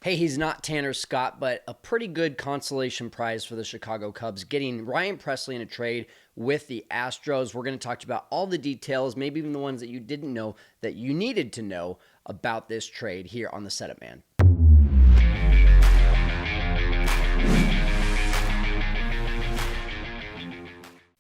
Hey, he's not Tanner Scott, but a pretty good consolation prize for the Chicago Cubs, getting Ryan Pressly in a trade with the Astros. We're going to talk about all the details, maybe even the ones that you didn't know that you needed to know about this trade here on the Setup Man.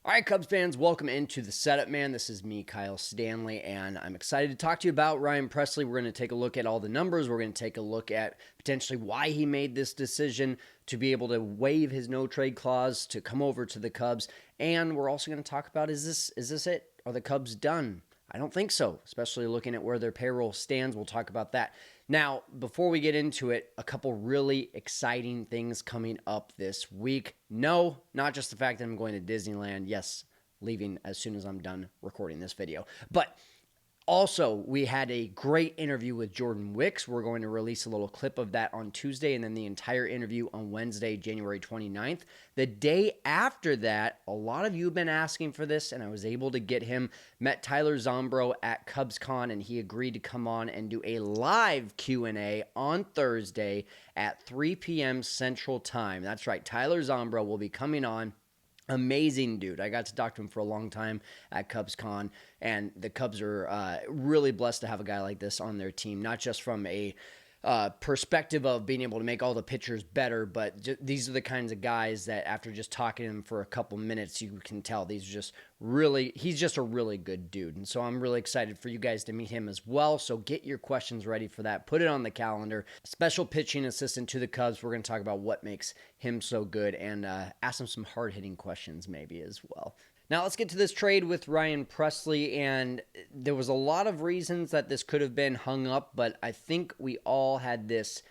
All right, Cubs fans, welcome into the Setup Man. This is me, Kyle Stanley, and I'm excited to talk to you about Ryan Pressly. We're going to take a look at all the numbers. We're going to take a look at potentially why he made this decision to be able to waive his no-trade clause to come over to the Cubs. And we're also going to talk about, is this it? Are the Cubs done? I don't think so, especially looking at where their payroll stands. We'll talk about that. Now, before we get into it, a couple really exciting things coming up this week. No, not just the fact that I'm going to Disneyland. Yes, leaving as soon as I'm done recording this video. But also, we had a great interview with Jordan Wicks. We're going to release a little clip of that on Tuesday and then the entire interview on Wednesday, January 29th. The day after that, a lot of you have been asking for this, and I was able to get him. Met Tyler Zombro at CubsCon, and he agreed to come on and do a live Q&A on Thursday at 3 p.m. Central Time. That's right, Tyler Zombro will be coming on. Amazing dude. I got to talk to him for a long time at CubsCon, and the Cubs are really blessed to have a guy like this on their team, not just from a perspective of being able to make all the pitchers better, but these are the kinds of guys that after just talking to him for a couple minutes, you can tell he's just a really good dude. And so I'm really excited for you guys to meet him as well. So get your questions ready for that. Put it on the calendar. Special pitching assistant to the Cubs. We're going to talk about what makes him so good and ask him some hard-hitting questions maybe as well. Now let's get to this trade with Ryan Pressly, and there was a lot of reasons that this could have been hung up, but I think we all had this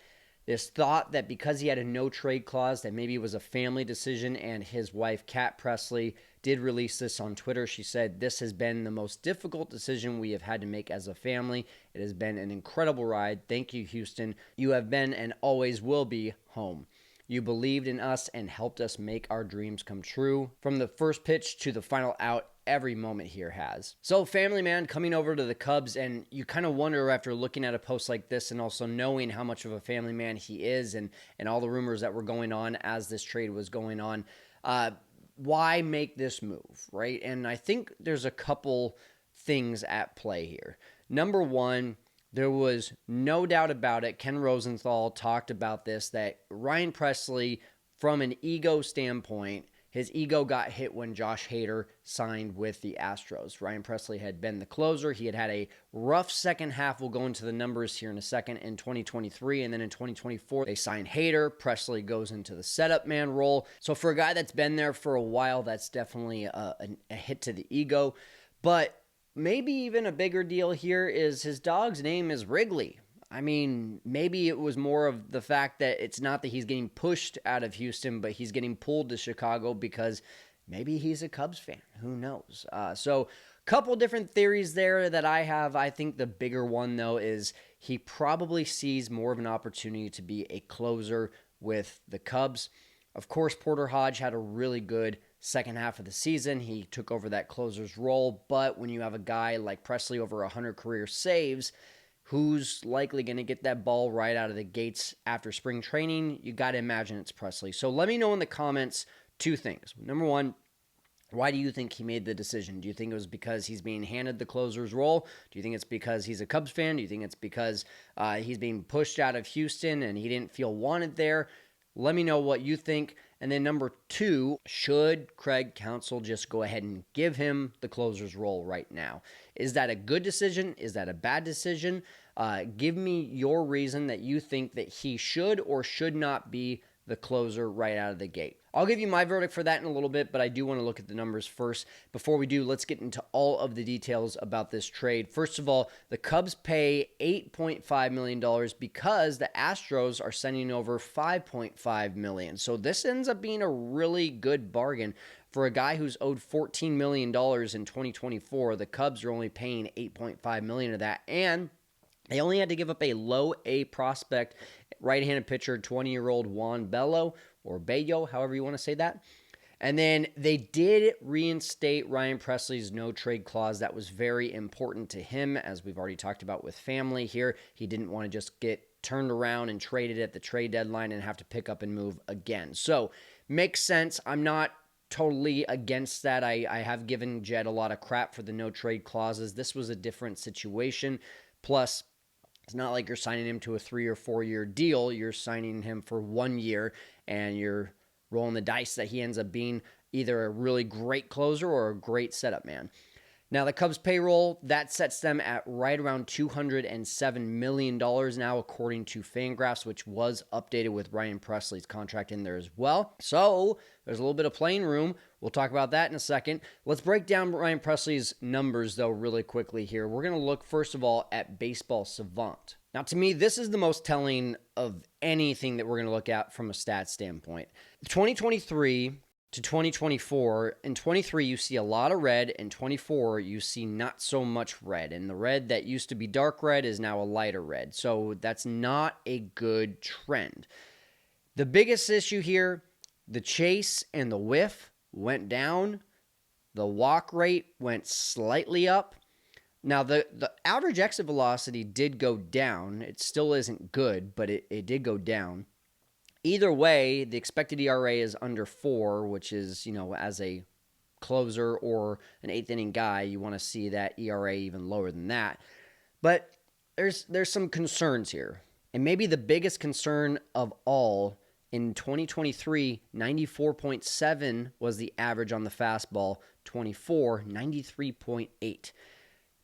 thought that because he had a no-trade clause that maybe it was a family decision, and his wife, Kat Pressly, did release this on Twitter. She said, "This has been the most difficult decision we have had to make as a family. It has been an incredible ride. Thank you, Houston. You have been and always will be home. You believed in us and helped us make our dreams come true. From the first pitch to the final out, every moment here has." So family man coming over to the Cubs, and you kind of wonder after looking at a post like this and also knowing how much of a family man he is and all the rumors that were going on as this trade was going on, why make this move, right? And I think there's a couple things at play here. Number one, there was no doubt about it. Ken Rosenthal talked about this, that Ryan Pressly, from an ego standpoint, his ego got hit when Josh Hader signed with the Astros. Ryan Pressly had been the closer. He had had a rough second half. We'll go into the numbers here in a second in 2023. And then in 2024, they signed Hader. Pressly goes into the setup man role. So for a guy that's been there for a while, that's definitely a hit to the ego. But maybe even a bigger deal here is his dog's name is Wrigley. I mean, maybe it was more of the fact that it's not that he's getting pushed out of Houston, but he's getting pulled to Chicago because maybe he's a Cubs fan. Who knows? So a couple different theories there that I have. I think the bigger one, though, is he probably sees more of an opportunity to be a closer with the Cubs. Of course, Porter Hodge had a really good second half of the season. He took over that closer's role, but when you have a guy like Pressly over 100 career saves, who's likely going to get that ball right out of the gates after spring training? You got to imagine it's Pressly. So let me know in the comments two things. Number one, why do you think he made the decision? Do you think it was because he's being handed the closer's role? Do you think it's because he's a Cubs fan? Do you think it's because he's being pushed out of Houston and he didn't feel wanted there? Let me know what you think. And then number two, should Craig Counsell just go ahead and give him the closer's role right now? Is that a good decision? Is that a bad decision? Give me your reason that you think that he should or should not be the closer right out of the gate. I'll give you my verdict for that in a little bit, but I do want to look at the numbers first. Before we do, let's get into all of the details about this trade. First of all, the Cubs pay $8.5 million because the Astros are sending over $5.5 million. So this ends up being a really good bargain for a guy who's owed $14 million in 2024. The Cubs are only paying $8.5 million of that, and they only had to give up a low A prospect, right-handed pitcher, 20-year-old Juan Bello, or Bello, however you want to say that. And then they did reinstate Ryan Pressly's no-trade clause. That was very important to him, as we've already talked about with family here. He didn't want to just get turned around and traded at the trade deadline and have to pick up and move again. So makes sense. I'm not totally against that. I have given Jed a lot of crap for the no trade clauses. This was a different situation. Plus, it's not like you're signing him to a 3 or 4 year deal. You're signing him for 1 year, and you're rolling the dice that he ends up being either a really great closer or a great setup man. Now, the Cubs payroll, that sets them at right around $207 million now, according to Fangraphs, which was updated with Ryan Presley's contract in there as well. So there's a little bit of playing room. We'll talk about that in a second. Let's break down Ryan Presley's numbers, though, really quickly here. We're going to look, first of all, at Baseball Savant. Now, to me, this is the most telling of anything that we're going to look at from a stats standpoint. 2023 to 2024, in 23 you see a lot of red, in 24 you see not so much red, and the red that used to be dark red is now a lighter red, so that's not a good trend. The biggest issue here, the chase and the whiff went down, the walk rate went slightly up. Now the average exit velocity did go down. It still isn't good, but it did go down. Either way, the expected ERA is under 4, which is, as a closer or an 8th inning guy, you want to see that ERA even lower than that. But there's some concerns here. And maybe the biggest concern of all, in 2023, 94.7 was the average on the fastball, 24, 93.8.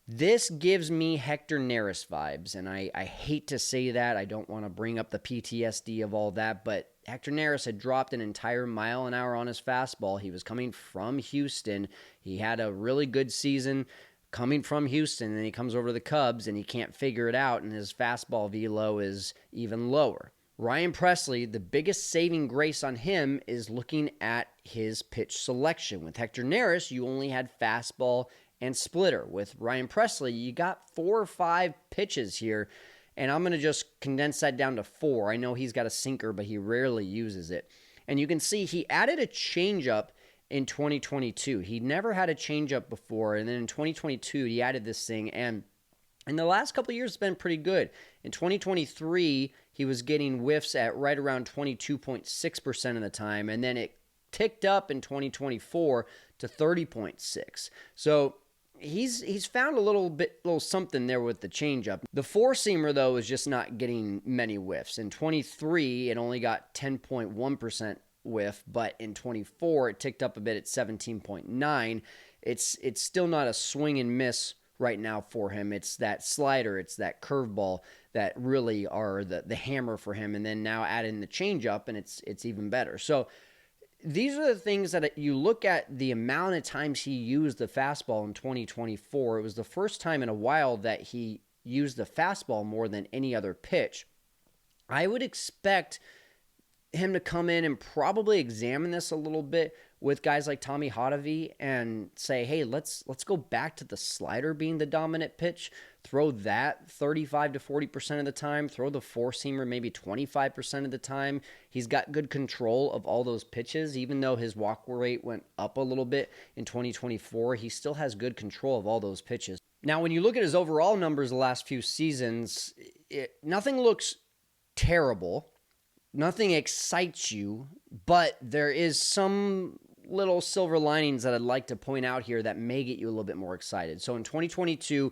This gives me Hector Neris vibes, and I hate to say that. I don't want to bring up the PTSD of all that, but Hector Neris had dropped an entire mile an hour on his fastball. He was coming from Houston. He had a really good season coming from Houston, and then he comes over to the Cubs, and he can't figure it out, and his fastball velo is even lower. Ryan Presley, the biggest saving grace on him is looking at his pitch selection. With Hector Neris, you only had fastball and splitter. With Ryan Presley, you got 4 or 5 pitches here, and I'm going to just condense that down to 4. I know he's got a sinker, but he rarely uses it. And you can see he added a changeup in 2022. He never had a changeup before, and then in 2022, he added this thing, and in the last couple of years, it's been pretty good. In 2023, he was getting whiffs at right around 22.6% of the time, and then it ticked up in 2024 to 30.6. So he's found a little something there with the changeup. The four-seamer, though, is just not getting many whiffs. In 23, it only got 10.1% whiff, but in 24, it ticked up a bit at 17.9. It's still not a swing and miss right now for him. It's that slider, it's that curveball that really are the hammer for him, and then now add in the changeup, and it's even better. So these are the things that you look at the amount of times he used the fastball in 2024. It was the first time in a while that he used the fastball more than any other pitch. I would expect him to come in and probably examine this a little bit with guys like Tommy Hotovy and say, hey, let's go back to the slider being the dominant pitch. Throw that 35 to 40% of the time. Throw the four-seamer maybe 25% of the time. He's got good control of all those pitches. Even though his walk rate went up a little bit in 2024, he still has good control of all those pitches. Now, when you look at his overall numbers the last few seasons, nothing looks terrible. Nothing excites you, but there is some little silver linings that I'd like to point out here that may get you a little bit more excited. So in 2022,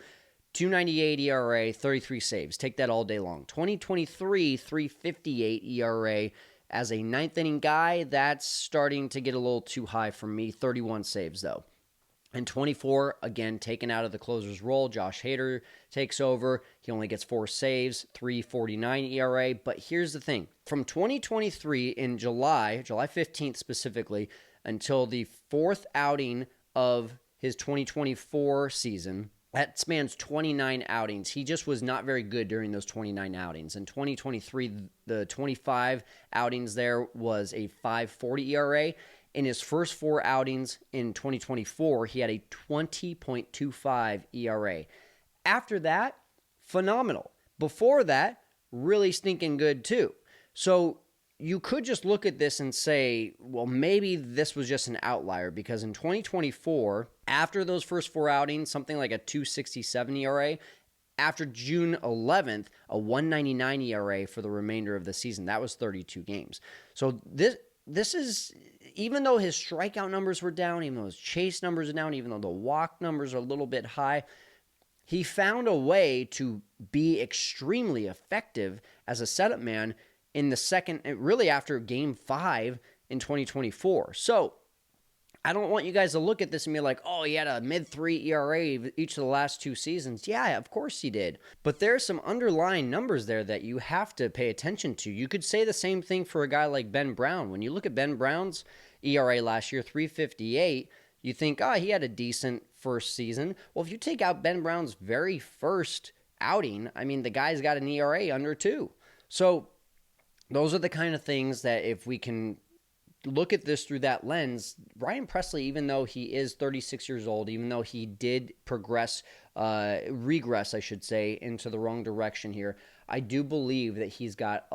2.98 ERA, 33 saves. Take that all day long. 2023, 3.58 ERA. As a ninth inning guy, that's starting to get a little too high for me. 31 saves, though. And 24, again, taken out of the closer's role. Josh Hader takes over. He only gets 4 saves, 3.49 ERA. But here's the thing. From 2023 in July 15th specifically, until the 4th outing of his 2024 season, that spans 29 outings. He just was not very good during those 29 outings. In 2023, the 25 outings there was a 5.40 ERA. In his first 4 outings in 2024, he had a 20.25 ERA. After that, phenomenal. Before that, really stinking good too. So you could just look at this and say, well, maybe this was just an outlier, because in 2024, after those first 4 outings, something like a 2.67 ERA, After June 11th, a 1.99 ERA for the remainder of the season. That was 32 games. So this is, even though his strikeout numbers were down, even though his chase numbers are down, even though the walk numbers are a little bit high, he found a way to be extremely effective as a setup man in the second, really after game 5 in 2024. So I don't want you guys to look at this and be like, oh, he had a mid-3 ERA each of the last 2 seasons. Yeah, of course he did. But there's some underlying numbers there that you have to pay attention to. You could say the same thing for a guy like Ben Brown. When you look at Ben Brown's ERA last year, 3.58, you think, oh, he had a decent first season. Well, if you take out Ben Brown's very first outing, I mean, the guy's got an ERA under 2. So those are the kind of things that if we can look at this through that lens, Ryan Pressly, even though he is 36 years old, even though he did regress, I should say, into the wrong direction here, I do believe that he's got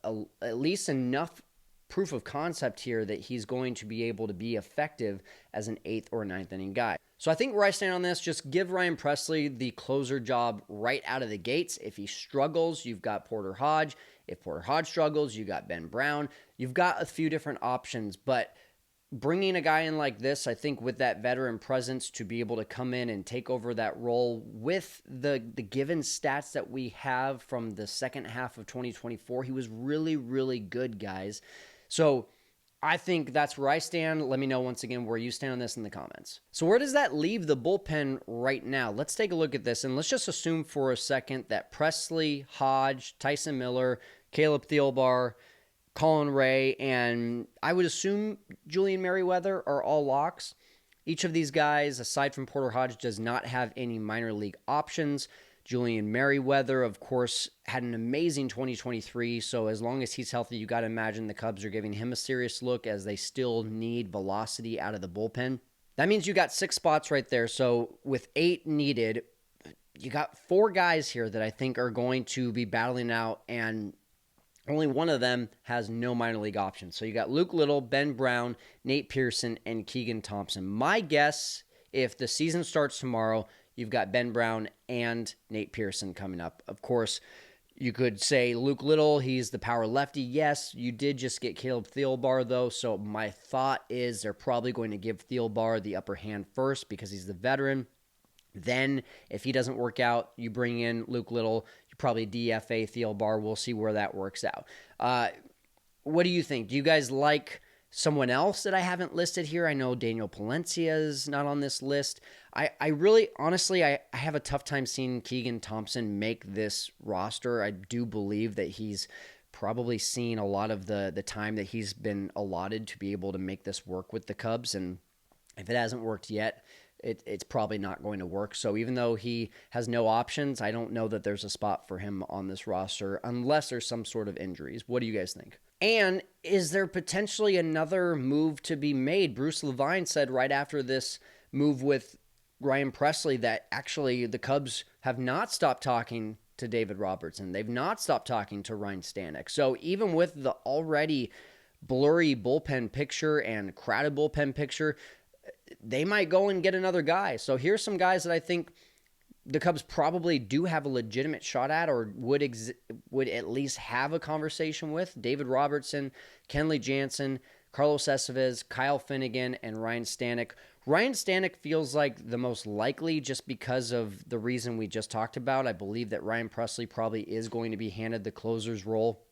at least enough proof of concept here that he's going to be able to be effective as an 8th or 9th inning guy. So I think where I stand on this, just give Ryan Pressly the closer job right out of the gates. If he struggles, you've got Porter Hodge. If Porter Hodge struggles, you got Ben Brown. You've got a few different options, but bringing a guy in like this, I think with that veteran presence to be able to come in and take over that role with the given stats that we have from the second half of 2024, he was really, really good, guys. So I think that's where I stand. Let me know once again where you stand on this in the comments. So where does that leave the bullpen right now? Let's take a look at this, and let's just assume for a second that Pressly, Hodge, Tyson Miller, Caleb Thielbar, Colin Ray, and I would assume Julian Merriweather are all locks. Each of these guys, aside from Porter Hodge, does not have any minor league options. Julian Merriweather, of course, had an amazing 2023, so as long as he's healthy, you got to imagine the Cubs are giving him a serious look as they still need velocity out of the bullpen. That means you got 6 spots right there, so with 8 needed, you got 4 guys here that I think are going to be battling out, and only one of them has no minor league options. So you got Luke Little, Ben Brown, Nate Pearson, and Keegan Thompson. My guess, if the season starts tomorrow, you've got Ben Brown and Nate Pearson coming up. Of course, you could say Luke Little, he's the power lefty. Yes, you did just get Caleb Thielbar, though, so my thought is they're probably going to give Thielbar the upper hand first because he's the veteran. Then, if he doesn't work out, you bring in Luke Little. You probably DFA Thielbar. We'll see where that works out. What do you think? Do you guys like someone else that I haven't listed here? I know Daniel Palencia is not on this list. I really, honestly, I have a tough time seeing Keegan Thompson make this roster. I do believe that he's probably seen a lot of the time that he's been allotted to be able to make this work with the Cubs. And if it hasn't worked yet, it's probably not going to work. So even though he has no options, I don't know that there's a spot for him on this roster unless there's some sort of injuries. What do you guys think? And is there potentially another move to be made? Bruce Levine said right after this move with Ryan Pressly that actually the Cubs have not stopped talking to David Robertson. They've not stopped talking to Ryan Stanek. So even with the already blurry bullpen picture and crowded bullpen picture, they might go and get another guy. So here's some guys that I think the Cubs probably do have a legitimate shot at or would at least have a conversation with. David Robertson, Kenley Jansen, Carlos Estevez, Kyle Finnegan, and Ryan Stanek. Ryan Stanek feels like the most likely just because of the reason we just talked about. I believe that Ryan Pressly probably is going to be handed the closer's role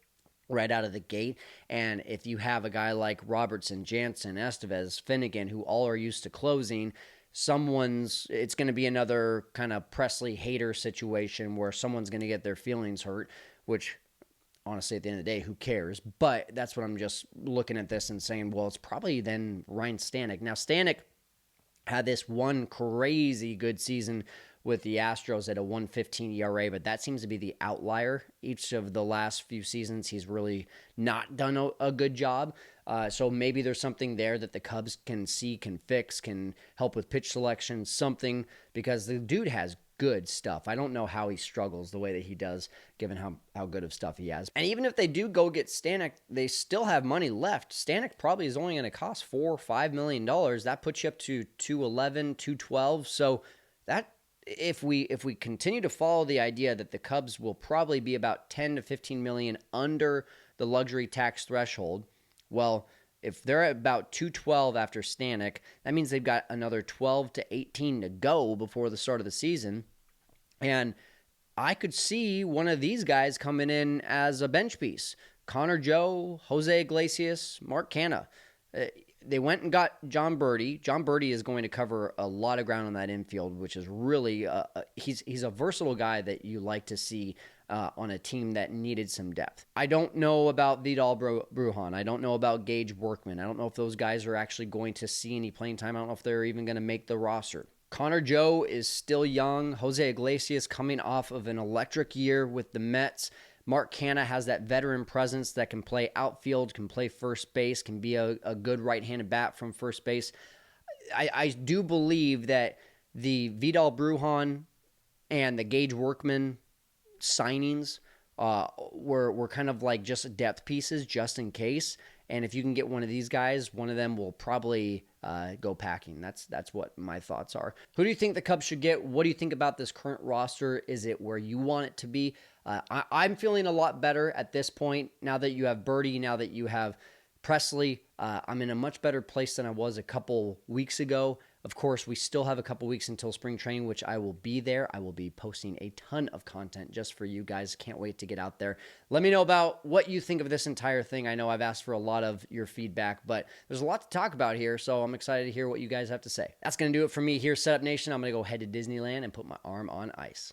right out of the gate. And if you have a guy like Robertson, Jansen, Estevez, Finnegan, who all are used to closing, it's going to be another kind of Pressly hater situation where someone's going to get their feelings hurt, which honestly, at the end of the day, who cares? But that's what I'm just looking at this and saying, well, it's probably then Ryan Stanek. Now, Stanek had this one crazy good season with the Astros at a 1.15 ERA, but that seems to be the outlier. Each of the last few seasons, he's really not done a good job. So maybe there's something there that the Cubs can see, can fix, can help with pitch selection, something, because the dude has good stuff. I don't know how he struggles the way that he does, given how good of stuff he has. And even if they do go get Stanek, they still have money left. Stanek probably is only going to cost $4 or $5 million. That puts you up to 211, 212. So that if we continue to follow the idea that the Cubs will probably be about 10 to 15 million under the luxury tax threshold, well, if they're at about 212 after Stanek, that means they've got another 12 to 18 to go before the start of the season. And I could see one of these guys coming in as a bench piece. Connor Joe, Jose Iglesias, Mark Canha. They went and got John Birdie. John Birdie is going to cover a lot of ground on that infield, which is really he's a versatile guy that you like to see on a team that needed some depth. I don't know about Vidal Brujan. I don't know about Gage Workman. I don't know if those guys are actually going to see any playing time. I don't know if they're even going to make the roster. Connor Joe is still young. Jose Iglesias coming off of an electric year with the Mets. Mark Canha has that veteran presence that can play outfield, can play first base, can be a good right-handed bat from first base. I do believe that the Vidal Brujan and the Gage Workman signings were kind of like just depth pieces just in case. And if you can get one of these guys, one of them will probably go packing. That's what my thoughts are. Who do you think the Cubs should get? What do you think about this current roster? Is it where you want it to be? I'm feeling a lot better at this point now that you have Birdie, now that you have Presley. I'm in a much better place than I was a couple weeks ago. Of course, we still have a couple weeks until spring training, which I will be there. I will be posting a ton of content just for you guys. Can't wait to get out there. Let me know about what you think of this entire thing. I know I've asked for a lot of your feedback, but there's a lot to talk about here, so I'm excited to hear what you guys have to say. That's going to do it for me here, Setup Nation. I'm going to go head to Disneyland and put my arm on ice.